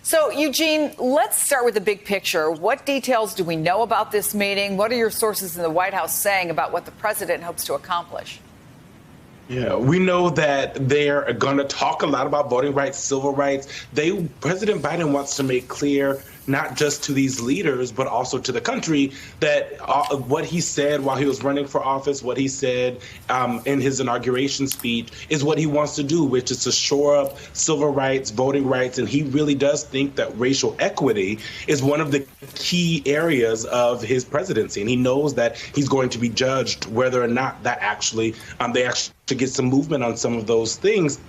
So, Eugene, let's start with the big picture. What details do we know about this meeting? What are your sources in the White House saying about what the president hopes to accomplish? Yeah, we know that they're going to talk a lot about voting rights, civil rights. President Biden wants to make clear, not just to these leaders, but also to the country, that what he said while he was running for office, what he said in his inauguration speech is what he wants to do, which is to shore up civil rights, voting rights. And he really does think that racial equity is one of the key areas of his presidency. And he knows that he's going to be judged whether or not that they actually to get some movement on some of those things.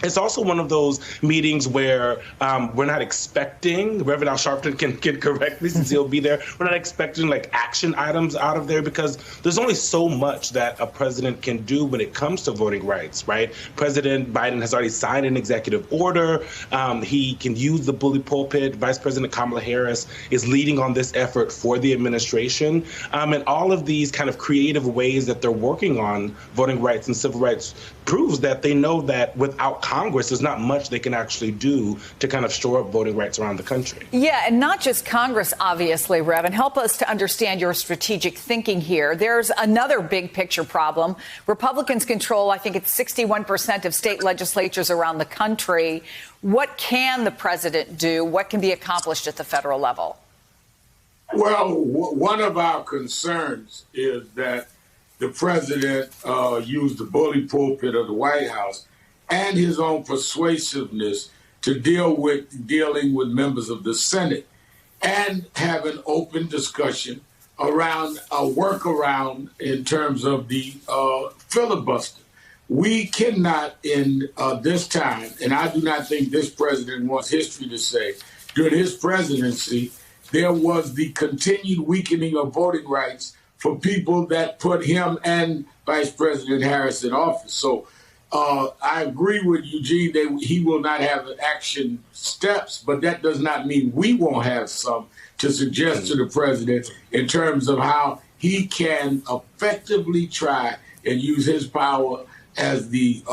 It's also one of those meetings where we're not expecting, Reverend Al Sharpton can correct me since he'll be there, we're not expecting like action items out of there because there's only so much that a president can do when it comes to voting rights, right? President Biden has already signed an executive order. He can use the bully pulpit. Vice President Kamala Harris is leading on this effort for the administration. And all of these kind of creative ways that they're working on voting rights and civil rights proves that they know that without Congress, there's not much they can actually do to kind of shore up voting rights around the country. Yeah, and not just Congress, obviously, Rev, and help us to understand your strategic thinking here. There's another big picture problem. Republicans control, I think it's 61% of state legislatures around the country. What can the president do? What can be accomplished at the federal level? Well, one of our concerns is that the president used the bully pulpit of the White House and his own persuasiveness to dealing with members of the Senate and have an open discussion around a workaround in terms of the filibuster. We cannot in this time, and I do not think this president wants history to say, during his presidency, there was the continued weakening of voting rights for people that put him and Vice President Harris in office. So I agree with Eugene that he will not have action steps, but that does not mean we won't have some to suggest to the president in terms of how he can effectively try and use his power as the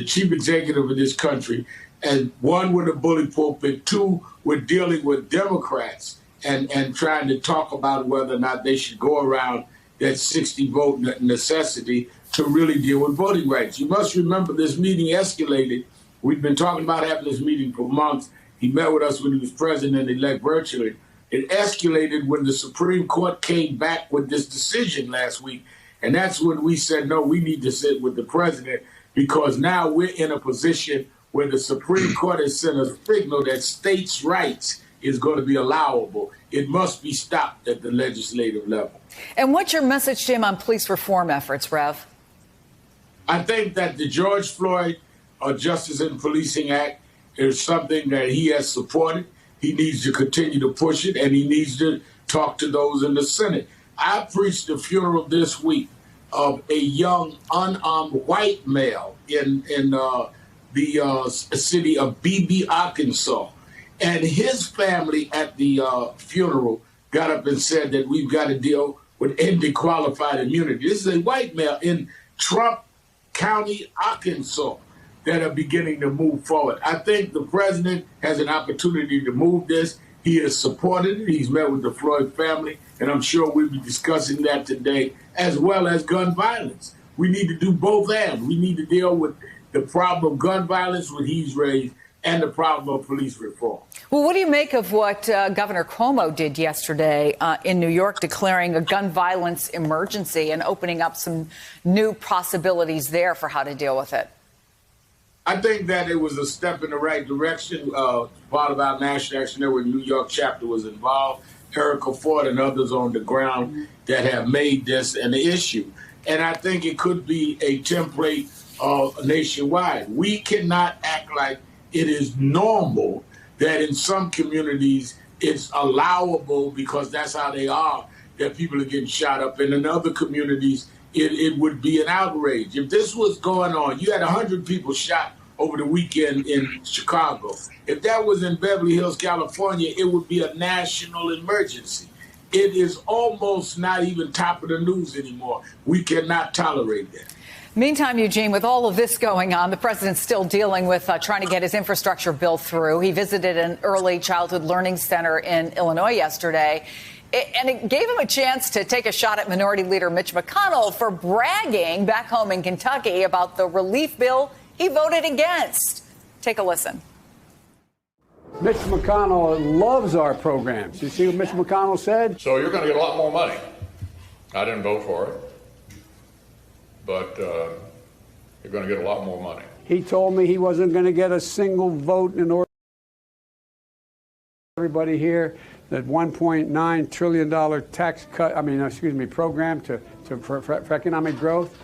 chief executive of this country, and one with a bully pulpit, two with dealing with Democrats and trying to talk about whether or not they should go around that 60 vote necessity to really deal with voting rights. You must remember this meeting escalated. We've been talking about having this meeting for months. He met with us when he was president-elect virtually. It escalated when the Supreme Court came back with this decision last week. And that's when we said, no, we need to sit with the president because now we're in a position where the Supreme Court has sent a signal that states' rights is going to be allowable. It must be stopped at the legislative level. And what's your message to him on police reform efforts, Rev? I think that the George Floyd Justice and Policing Act is something that he has supported. He needs to continue to push it, and he needs to talk to those in the Senate. I preached a funeral this week of a young unarmed white male in the city of Beebe, Arkansas. And his family at the funeral got up and said that we've got to deal with ending qualified immunity. This is a white male in Trump County, Arkansas, that are beginning to move forward. I think the president has an opportunity to move this. He has supported it. He's met with the Floyd family, and I'm sure we'll be discussing that today, as well as gun violence. We need to do both ends. We need to deal with the problem of gun violence, what he's raised, and the problem of police reform. Well, what do you make of what Governor Cuomo did yesterday in New York, declaring a gun violence emergency and opening up some new possibilities there for how to deal with it? I think that it was a step in the right direction. Part of our National Action Network New York chapter was involved. Erica Ford and others on the ground that have made this an issue. And I think it could be a template nationwide. We cannot act like it is normal that in some communities it's allowable because that's how they are, that people are getting shot up. And in other communities, it would be an outrage. If this was going on, you had 100 people shot over the weekend in Chicago. If that was in Beverly Hills, California, it would be a national emergency. It is almost not even top of the news anymore. We cannot tolerate that. Meantime, Eugene, with all of this going on, the president's still dealing with trying to get his infrastructure bill through. He visited an early childhood learning center in Illinois yesterday, and it gave him a chance to take a shot at Minority Leader Mitch McConnell for bragging back home in Kentucky about the relief bill he voted against. Take a listen. Mitch McConnell loves our programs. You see what Mitch McConnell said? So you're going to get a lot more money. I didn't vote for it, but you're going to get a lot more money. He told me he wasn't going to get a single vote in order. Everybody here, that $1.9 trillion tax cut, program for economic growth.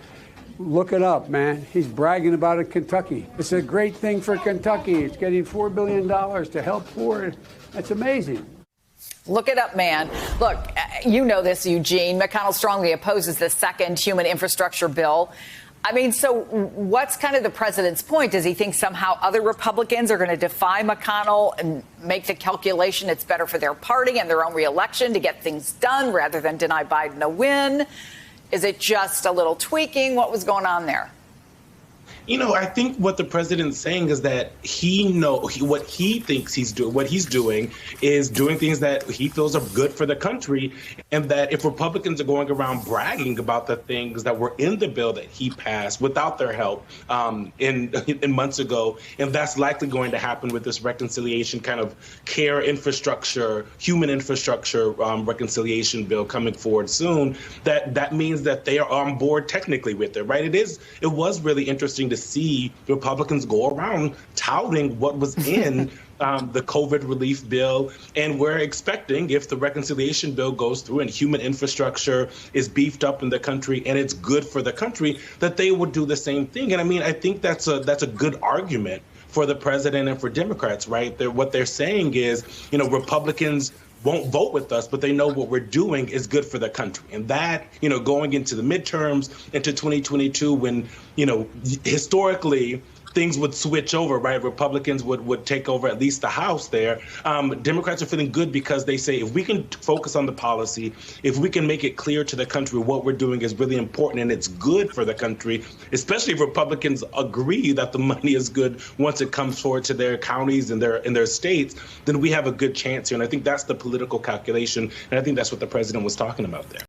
Look it up, man. He's bragging about it in Kentucky. It's a great thing for Kentucky. It's getting $4 billion to help poor. That's amazing. Look it up, man. Look, you know this, Eugene. McConnell strongly opposes the second human infrastructure bill. I mean, so what's kind of the president's point? Does he think somehow other Republicans are going to defy McConnell and make the calculation it's better for their party and their own reelection to get things done rather than deny Biden a win? Is it just a little tweaking? What was going on there? You know, I think what the president's saying is that what he thinks he's doing, what he's doing is doing things that he feels are good for the country. And that if Republicans are going around bragging about the things that were in the bill that he passed without their help in months ago, and that's likely going to happen with this reconciliation kind of care infrastructure, human infrastructure reconciliation bill coming forward soon, that means that they are on board technically with it, right? It was really interesting to see Republicans go around touting what was in the COVID relief bill. And we're expecting, if the reconciliation bill goes through and human infrastructure is beefed up in the country and it's good for the country, that they would do the same thing. And I mean, I think that's a good argument for the president and for Democrats, right? What they're saying is, Republicans won't vote with us, but they know what we're doing is good for the country. And that, going into the midterms, into 2022, when, historically things would switch over, right? Republicans would take over at least the House there. Democrats are feeling good because they say, if we can focus on the policy, if we can make it clear to the country what we're doing is really important and it's good for the country, especially if Republicans agree that the money is good once it comes forward to their counties and their states, then we have a good chance here. And I think that's the political calculation. And I think that's what the president was talking about there.